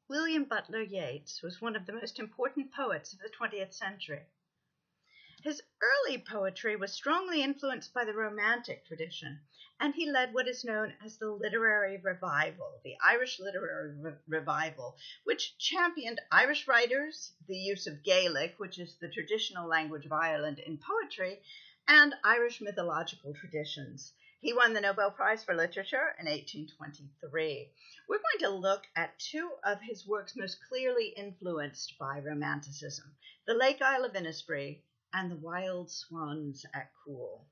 William Butler Yeats was one of the most important poets of the 20th century. His early poetry was strongly influenced by the Romantic tradition, and he led what is known as the literary revival, the Irish literary revival, which championed Irish writers, the use of Gaelic, which is the traditional language of Ireland, in poetry, and Irish mythological traditions. He won the Nobel Prize for Literature in 1823. We're going to look at two of his works most clearly influenced by Romanticism, the Lake Isle of Innisfree and the Wild Swans at Coole.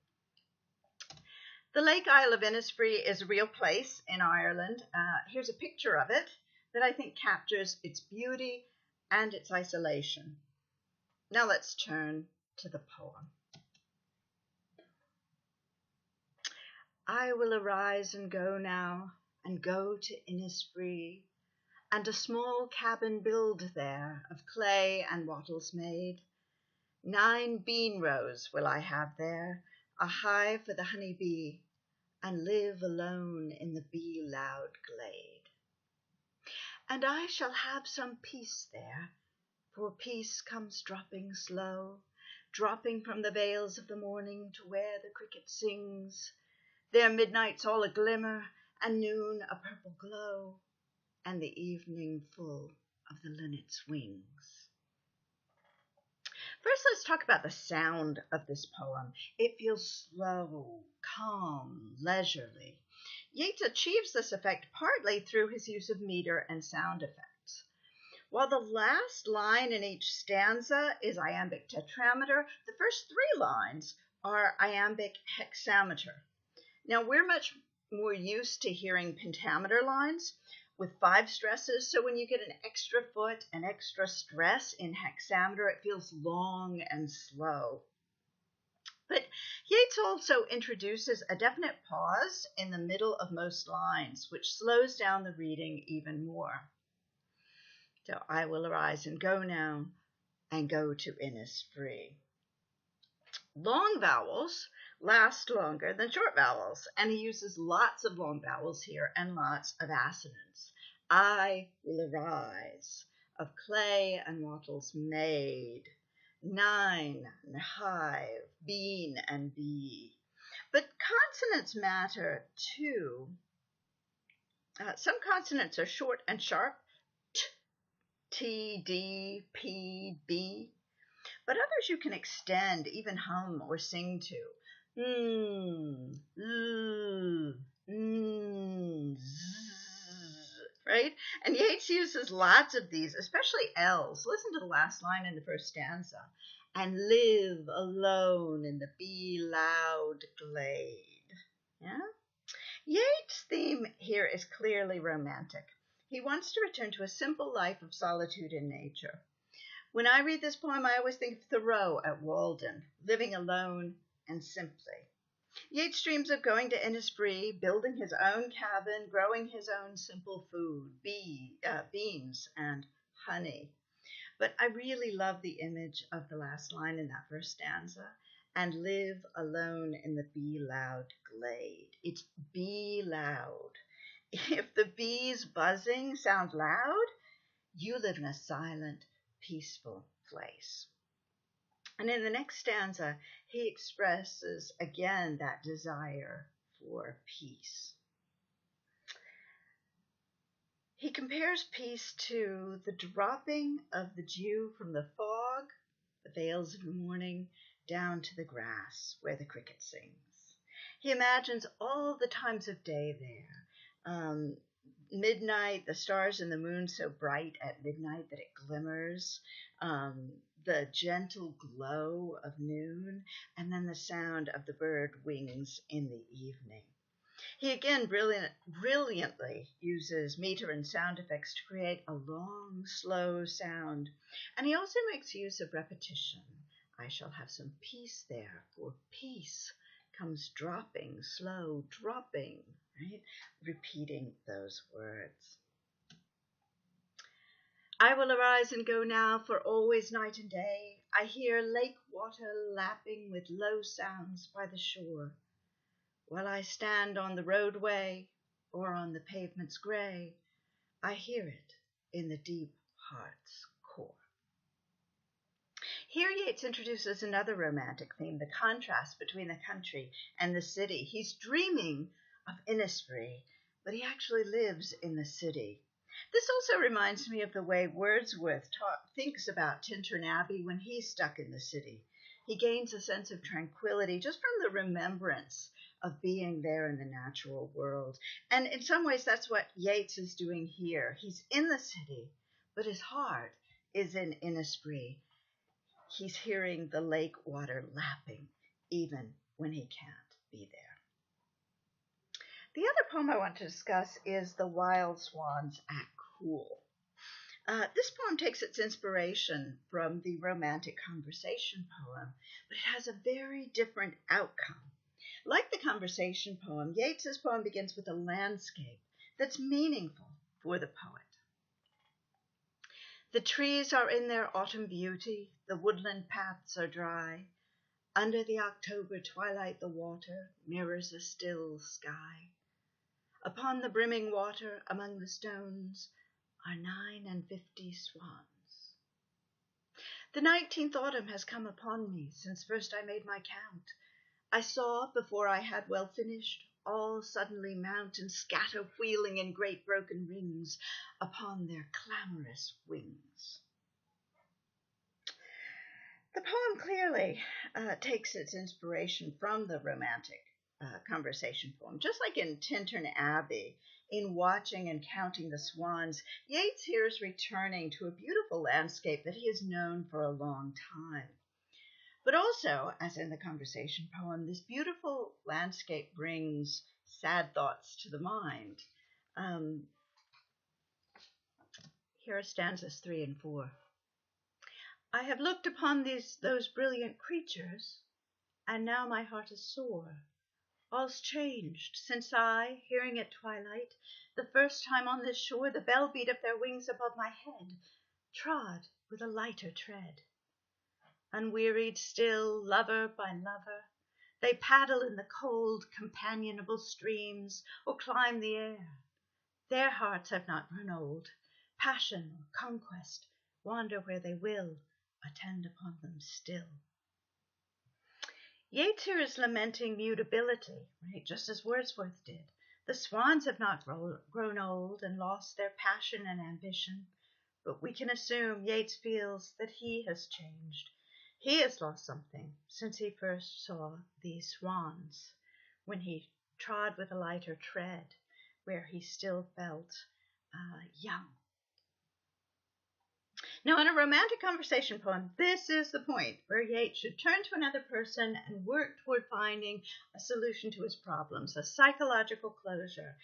The Lake Isle of Innisfree is a real place in Ireland. Here's a picture of it that I think captures its beauty and its isolation. Now let's turn to the poem. I will arise and go now, and go to Innisfree, and a small cabin build there, of clay and wattles made. 9 bean rows will I have there, a hive for the honey bee, and live alone in the bee-loud glade. And I shall have some peace there, for peace comes dropping slow, dropping from the vales of the morning to where the cricket sings. There midnight's all a glimmer, and noon a purple glow, and the evening full of the linnet's wings. First, let's talk about the sound of this poem. It feels slow, calm, leisurely. Yeats achieves this effect partly through his use of meter and sound effects. While the last line in each stanza is iambic tetrameter, the first 3 lines are iambic hexameter. Now, we're much more used to hearing pentameter lines with 5 stresses, so when you get an extra foot, an extra stress in hexameter, it feels long and slow. But Yeats also introduces a definite pause in the middle of most lines, which slows down the reading even more. So, I will arise and go now, and go to Innisfree. Long vowels last longer than short vowels, and he uses lots of long vowels here and lots of assonants. I will arise, of clay and wattles made, 9 and hive, bean and bee. But consonants matter too. Some consonants are short and sharp, t, d, p, b. But others you can extend, even hum or sing to. Right? And Yeats uses lots of these, especially L's. Listen to the last line in the first stanza. And live alone in the bee-loud glade. Yeah? Yeats' theme here is clearly romantic. He wants to return to a simple life of solitude in nature. When I read this poem, I always think of Thoreau at Walden, living alone and simply. Yeats dreams of going to Innisfree, building his own cabin, growing his own simple food, beans and honey. But I really love the image of the last line in that first stanza, and live alone in the bee-loud glade. It's bee-loud. If the bees buzzing sound loud, you live in a silent, peaceful place. And in the next stanza, he expresses again that desire for peace. He compares peace to the dropping of the dew from the fog, the vales of the morning, down to the grass where the cricket sings. He imagines all the times of day there. Midnight, the stars and the moon so bright at midnight that it glimmers, the gentle glow of noon, and then the sound of the bird wings in the evening. He again brilliantly uses meter and sound effects to create a long, slow sound, and he also makes use of repetition. I shall have some peace there, for peace comes dropping, slow, dropping, right? Repeating those words. I will arise and go now, for always night and day I hear lake water lapping with low sounds by the shore. While I stand on the roadway or on the pavements gray, I hear it, in the deep heart's core. Here Yeats introduces another romantic theme, the contrast between the country and the city. He's dreaming of Innisfree, but he actually lives in the city. This also reminds me of the way Wordsworth thinks about Tintern Abbey when he's stuck in the city. He gains a sense of tranquility just from the remembrance of being there in the natural world. And in some ways, that's what Yeats is doing here. He's in the city, but his heart is in Innisfree. He's hearing the lake water lapping, even when he can't be there. The other poem I want to discuss is the Wild Swans at Coole. This poem takes its inspiration from the romantic conversation poem, but it has a very different outcome. Like the conversation poem, Yeats's poem begins with a landscape that's meaningful for the poet. The trees are in their autumn beauty, the woodland paths are dry. Under the October twilight the water mirrors a still sky. Upon the brimming water, among the stones, are 59 swans. The 19th autumn has come upon me, since first I made my count. I saw, before I had well finished, all suddenly mount and scatter wheeling in great broken rings upon their clamorous wings. The poem clearly takes its inspiration from the romantic conversation poem. Just like in Tintern Abbey, in watching and counting the swans, Yeats here is returning to a beautiful landscape that he has known for a long time. But also, as in the conversation poem, this beautiful landscape brings sad thoughts to the mind. Here are stanzas 3 and 4. I have looked upon those brilliant creatures, and now my heart is sore. All's changed, since I, hearing at twilight, the first time on this shore, the bell beat of their wings above my head, trod with a lighter tread. Unwearied still, lover by lover, they paddle in the cold, companionable streams, or climb the air. Their hearts have not grown old. Passion or conquest wander where they will, attend upon them still. Yeats here is lamenting mutability, right, just as Wordsworth did. The swans have not grown old and lost their passion and ambition, but we can assume Yeats feels that he has changed. He has lost something since he first saw these swans, when he trod with a lighter tread, where he still felt young. Now, in a romantic conversation poem, this is the point where Yeats should turn to another person and work toward finding a solution to his problems, a psychological closure.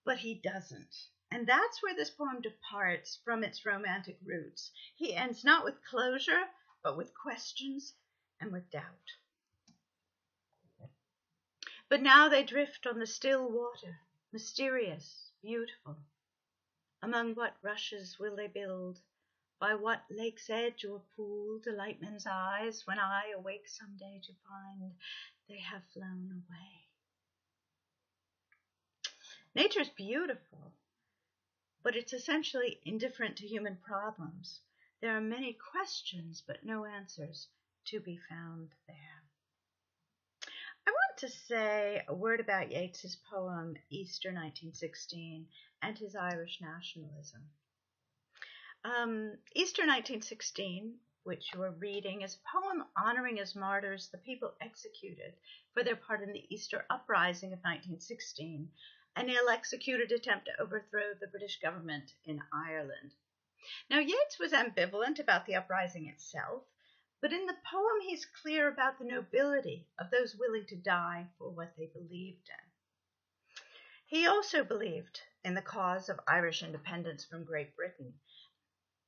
But he doesn't. And that's where this poem departs from its romantic roots. He ends not with closure, but with questions and with doubt. But now they drift on the still water, mysterious, beautiful. Among what rushes will they build? By what lake's edge or pool delight men's eyes when I awake some day to find they have flown away? Nature's beautiful, but it's essentially indifferent to human problems. There are many questions, but no answers to be found there. I want to say a word about Yeats's poem Easter 1916 and his Irish nationalism. Easter 1916, which you are reading, is a poem honoring as martyrs the people executed for their part in the Easter uprising of 1916, an ill-executed attempt to overthrow the British government in Ireland. Now, Yeats was ambivalent about the uprising itself, but in the poem he's clear about the nobility of those willing to die for what they believed in. He also believed in the cause of Irish independence from Great Britain,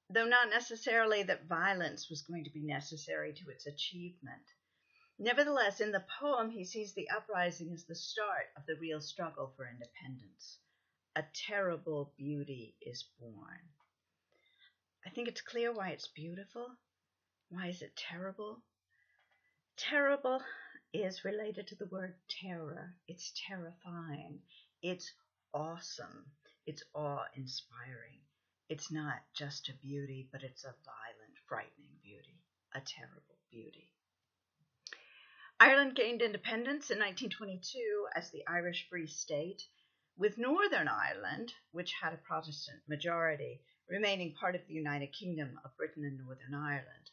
though not necessarily that violence was going to be necessary to its achievement. Nevertheless, in the poem, he sees the uprising as the start of the real struggle for independence. A terrible beauty is born. I think it's clear why it's beautiful. Why is it terrible? Terrible is related to the word terror. It's terrifying. It's awesome. It's awe-inspiring. It's not just a beauty, but it's a violent, frightening beauty, a terrible beauty. Ireland gained independence in 1922 as the Irish Free State, with Northern Ireland, which had a Protestant majority, remaining part of the United Kingdom of Britain and Northern Ireland.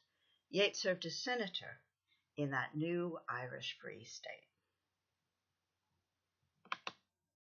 Yeats served as senator in that new Irish Free State.